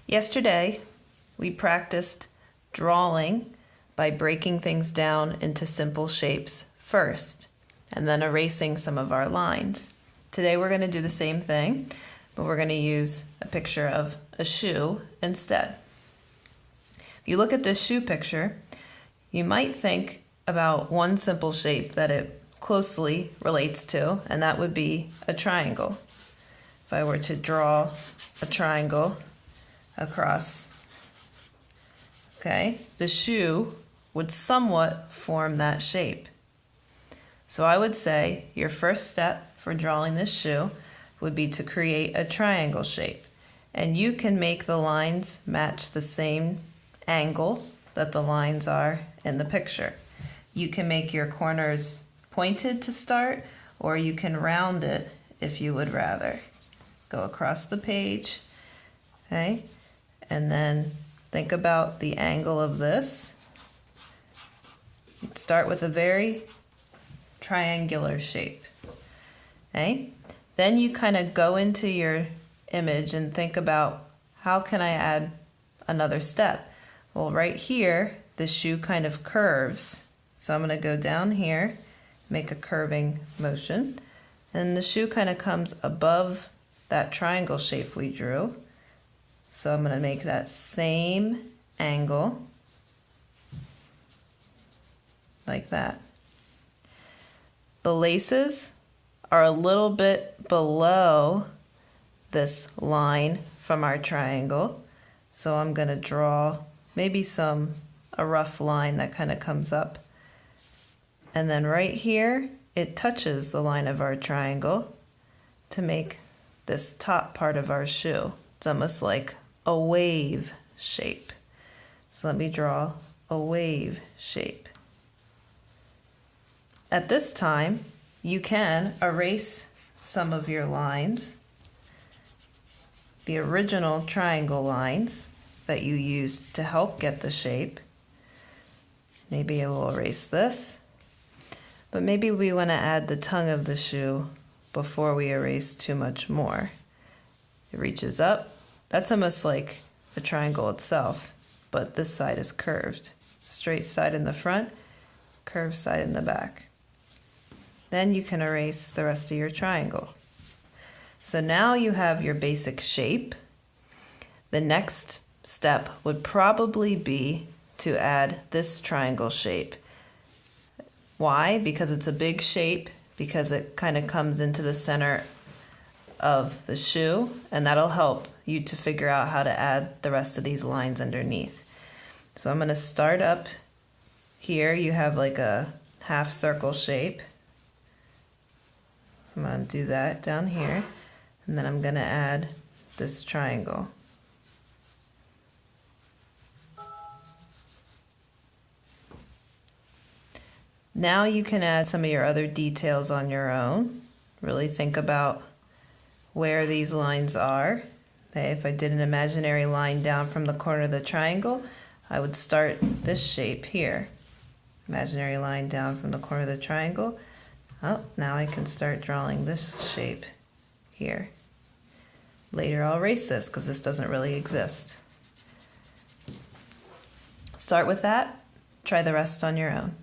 Yesterday, we practiced drawing by breaking things down into simple shapes first, and then erasing some of our lines. Today we're going to do the same thing, but we're going to use a picture of a shoe instead. If you look at this shoe picture, you might think about one simple shape that it closely relates to, and that would be a triangle. If I were to draw a triangle across, the shoe would somewhat form that shape. So I would say your first step for drawing this shoe would be to create a triangle shape. And you can make the lines match the same angle that the lines are in the picture. You can make your corners pointed to start, or you can round it if you would rather. Go across the page, and then think about the angle of this. Start with a very triangular shape. Then you kind of go into your image and think about, how can I add another step? Well, right here, the shoe kind of curves. So I'm going to go down here, make a curving motion, and the shoe kind of comes above that triangle shape we drew. So I'm going to make that same angle, like that. The laces are a little bit below this line from our triangle. So I'm going to draw maybe a rough line that kind of comes up. And then right here, it touches the line of our triangle to make this top part of our shoe. It's almost like a wave shape. So let me draw a wave shape. At this time, you can erase some of your lines, the original triangle lines that you used to help get the shape. Maybe I will erase this, but maybe we want to add the tongue of the shoe before we erase too much more. It reaches up. That's almost like a triangle itself, but this side is curved. Straight side in the front, curved side in the back. Then you can erase the rest of your triangle. So now you have your basic shape. The next step would probably be to add this triangle shape. Why? Because it's a big shape, because it kind of comes into the center of the shoe, and that'll help you to figure out how to add the rest of these lines underneath. So I'm going to start up here. You have like a half circle shape. I'm going to do that down here, and then I'm going to add this triangle. Now you can add some of your other details on your own. Really think about where these lines are. If I did an imaginary line down from the corner of the triangle, I would start this shape here. Imaginary line down from the corner of the triangle. Oh, now I can start drawing this shape here. Later I'll erase this because this doesn't really exist. Start with that. Try the rest on your own.